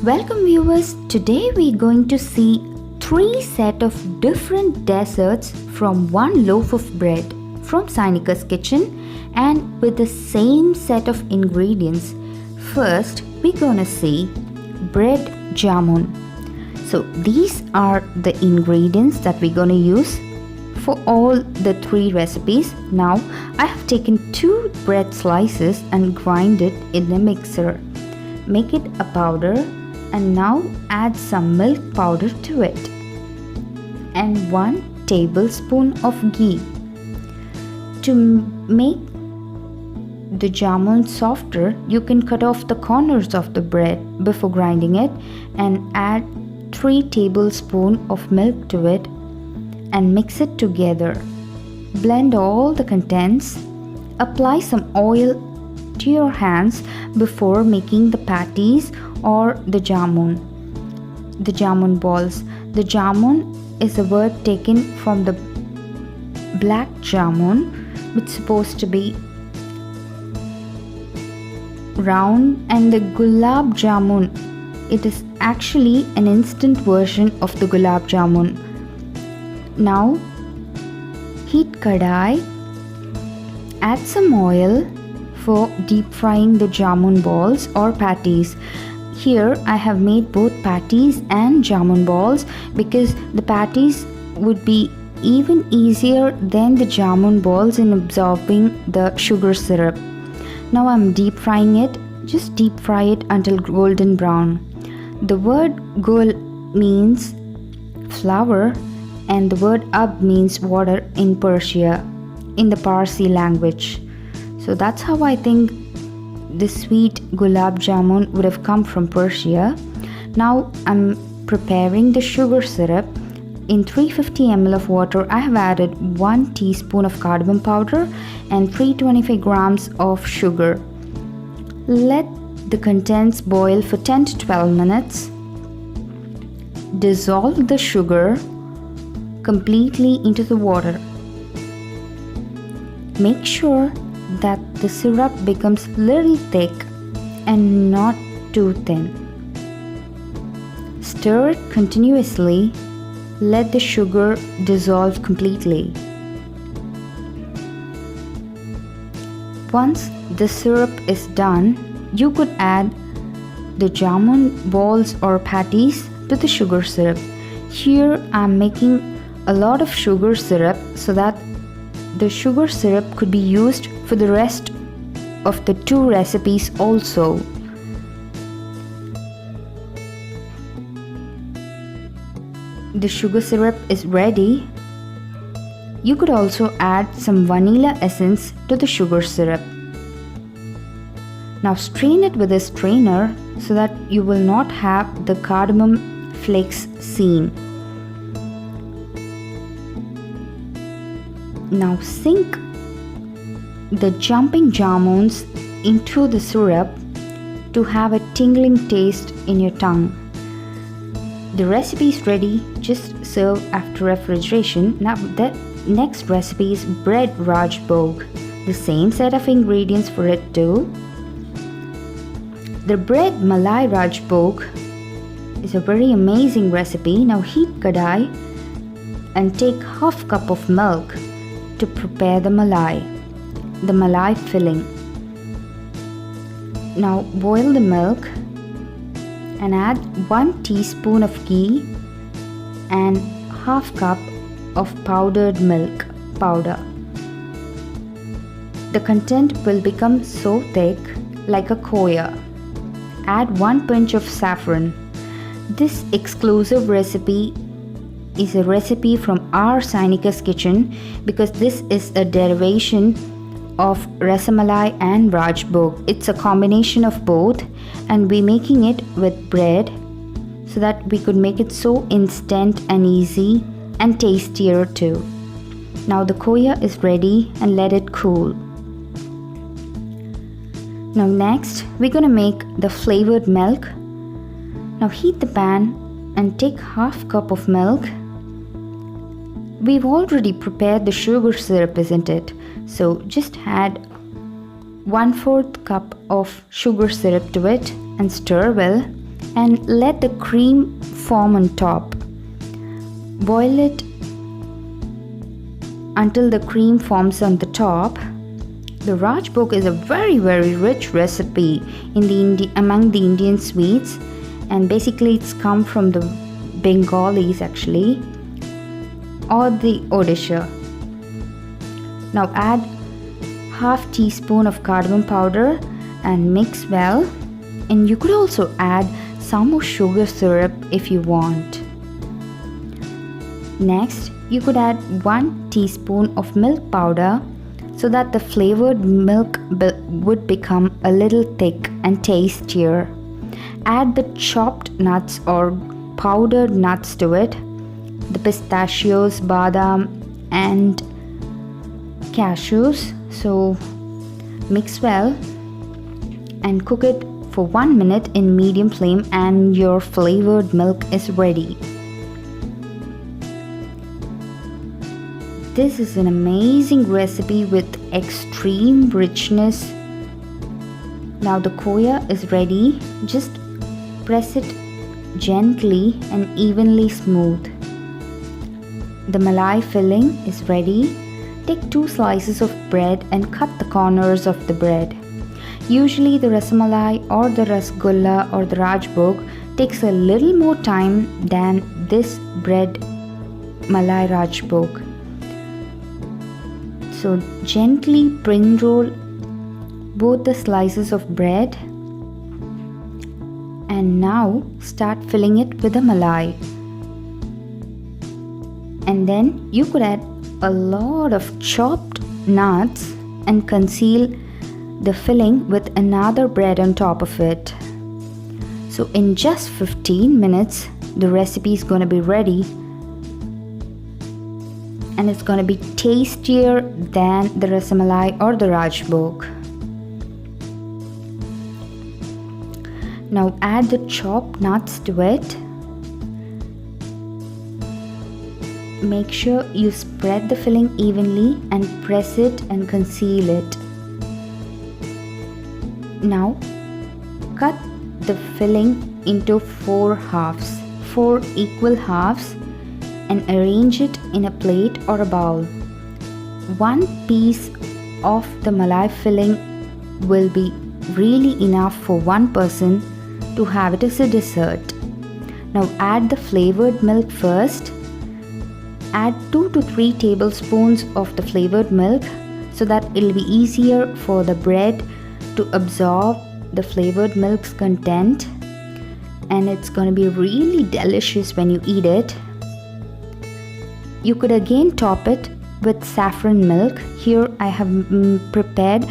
Welcome viewers, today we're going to see 3 set of different desserts from one loaf of bread from Sainika's kitchen and with the same set of ingredients. First, we're gonna see bread jamun. So these are the ingredients that we're gonna use for all the 3 recipes. Now I have taken 2 bread slices and grind it in the mixer. Make it a powder and now add some milk powder to it and 1 tablespoon of ghee. To make the jamun softer, you can cut off the corners of the bread before grinding it and add 3 tablespoons of milk to it and mix it together. Blend all the contents. Apply some oil to your hands before making the patties or the jamun balls. The jamun is a word taken from the black jamun, which is supposed to be round, and the gulab jamun, it is actually an instant version of the gulab jamun. Now heat kadai, add some oil for deep frying the jamun balls or patties. Here I have made both patties and jamun balls because the patties would be even easier than the jamun balls in absorbing the sugar syrup. Now I'm deep frying it. Just deep fry it until golden brown. The word gul means flour and the word ab means water in Persia, in the Parsi language. So that's how I think the sweet gulab jamun would have come from Persia. Now I'm preparing the sugar syrup. In 350 ml of water, I have added 1 teaspoon of cardamom powder and 325 grams of sugar. Let the contents boil for 10 to 12 minutes. Dissolve the sugar completely into the water. Make sure that the syrup becomes little thick and not too thin. Stir it continuously. Let the sugar dissolve completely. Once the syrup is done, you could add the jamun balls or patties to the sugar syrup. Here I'm making a lot of sugar syrup so that the sugar syrup could be used for the rest of the 2 recipes also. The sugar syrup is ready. You could also add some vanilla essence to the sugar syrup. Now strain it with a strainer so that you will not have the cardamom flakes seen. Now sink the jumping jamuns into the syrup to have a tingling taste in your tongue. The recipe is ready, just serve after refrigeration. Now the next recipe is bread rajbhog. The same set of ingredients for it too. The bread malai rajbhog is a very amazing recipe. Now heat kadai and take half cup of milk to prepare the malai filling. Now boil the milk and add 1 teaspoon of ghee and half cup of powdered milk powder. The content will become so thick like a khoya. Add 1 pinch of saffron. This exclusive recipe is a recipe from our Sainika's kitchen because this is a derivation of rasamalai and rajbhog. It's a combination of both and we're making it with bread so that we could make it so instant and easy and tastier too. Now the khoya is ready and let it cool. Now next we're gonna make the flavored milk. Now heat the pan and take half cup of milk. We've already prepared the sugar syrup, isn't it? So just add 1/4 cup of sugar syrup to it and stir well. and let the cream form on top. Boil it until the cream forms on the top. The Rajbhog is a very rich recipe among the Indian sweets, and basically it's come from the Bengalis actually, or the Odisha. Now add half teaspoon of cardamom powder and mix well, and you could also add some more sugar syrup if you want. Next, you could add 1 teaspoon of milk powder so that the flavored milk would become a little thick and tastier. Add the chopped nuts or powdered nuts to it, the pistachios, badam and cashews. So mix well and cook it for 1 minute in medium flame, and your flavored milk is ready. This is an amazing recipe with extreme richness. Now the khoya is ready. Just press it gently and evenly smooth. The malai filling is ready. Take 2 slices of bread and cut the corners of the bread. Usually the rasamalai or the rasgulla or the Rajbhog takes a little more time than this bread malai Rajbhog. So gently pin roll both the slices of bread, and now start filling it with the malai. And then you could add a lot of chopped nuts and conceal the filling with another bread on top of it. So in just 15 minutes the recipe is going to be ready, and it's going to be tastier than the rasamalai or the Rajbhog. Now add the chopped nuts to it. Make sure you spread the filling evenly and press it and conceal it. Now cut the filling into 4 equal halves, and arrange it in a plate or a bowl. 1 piece of the malai filling will be really enough for 1 person to have it as a dessert. Now add the flavored milk first. Add 2 to 3 tablespoons of the flavored milk so that it will be easier for the bread to absorb the flavored milk's content, and it's going to be really delicious when you eat it. You could again top it with saffron milk. Here I have prepared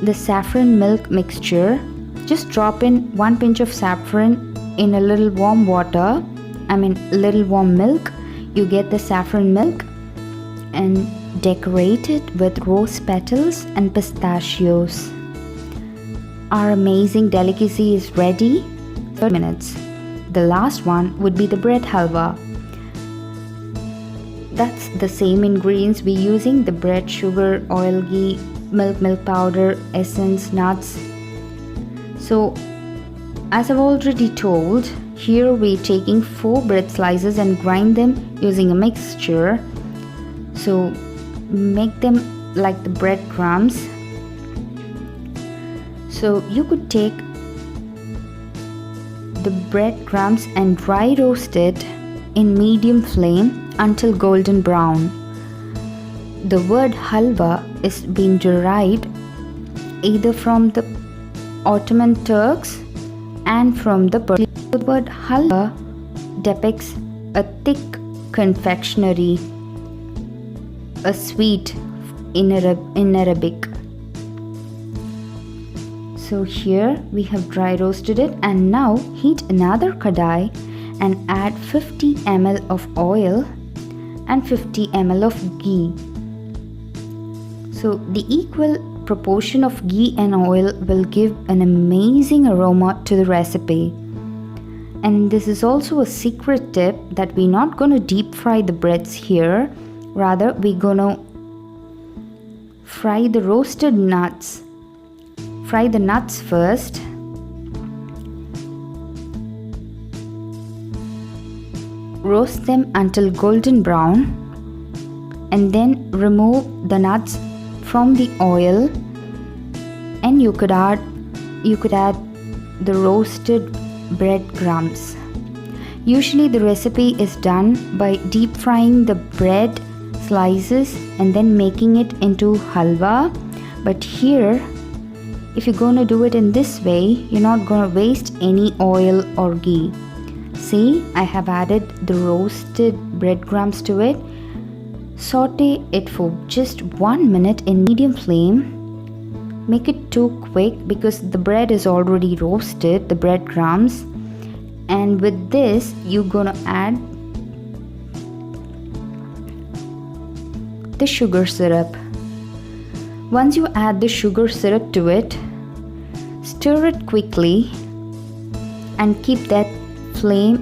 the saffron milk mixture. Just drop in 1 pinch of saffron in a little warm little warm milk. You get the saffron milk, and decorate it with rose petals and pistachios. Our amazing delicacy is ready. 30 minutes. The last one would be the bread halwa. That's the same ingredients we're using: the bread, sugar, oil, ghee, milk powder, essence, nuts. So as I've already told, here we're taking 4 bread slices and grind them using a mixture. So make them like the breadcrumbs. So you could take the breadcrumbs and dry roast it in medium flame until golden brown. The word halwa is being derived either from the Ottoman Turks and from the Persian. The word halwa depicts a thick confectionery, a sweet in Arabic. So here we have dry roasted it, and now heat another kadai and add 50 ml of oil and 50 ml of ghee. So the equal proportion of ghee and oil will give an amazing aroma to the recipe. And this is also a secret tip that we're not going to deep fry the breads here. Rather, we're going to fry the roasted nuts. Fry the nuts first roast them until golden brown and then remove the nuts from the oil, and you could add the roasted breadcrumbs. Usually the recipe is done by deep frying the bread slices and then making it into halwa, but here if you're going to do it in this way, you're not going to waste any oil or ghee. See, I have added the roasted breadcrumbs to it. Saute it for just 1 minute in medium flame. Make it too quick because the bread is already roasted, the breadcrumbs. And with this, you're gonna add the sugar syrup. Once you add the sugar syrup to it, stir it quickly and keep that flame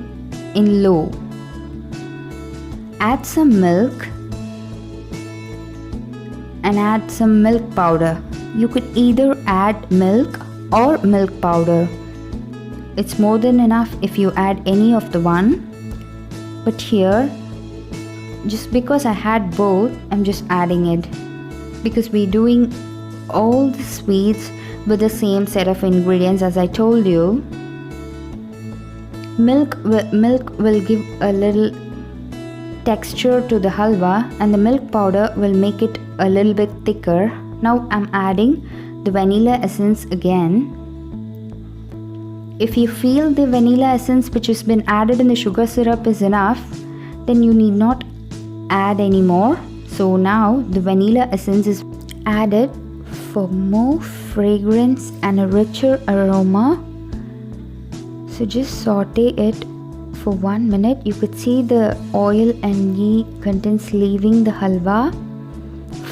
in low. Add some milk and add some milk powder. You could either add milk or milk powder. It's more than enough if you add any of the one. But here, just because I had both, I'm just adding it. Because we're doing all the sweets with the same set of ingredients as I told you. Milk will give a little texture to the halwa, and the milk powder will make it a little bit thicker. Now I'm adding the vanilla essence again. If you feel the vanilla essence which has been added in the sugar syrup is enough, then you need not add any more. So now the vanilla essence is added for more fragrance and a richer aroma. So just saute it for 1 minute. You could see the oil and ghee contents leaving the halwa.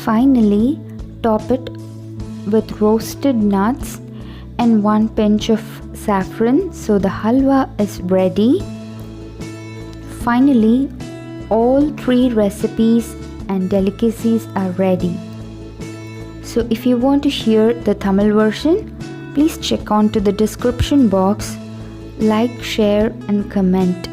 Finally, top it with roasted nuts and 1 pinch of saffron. So the halwa is ready. Finally, all 3 recipes and delicacies are ready. So if you want to hear the Tamil version, please check on to the description box, like, share and comment.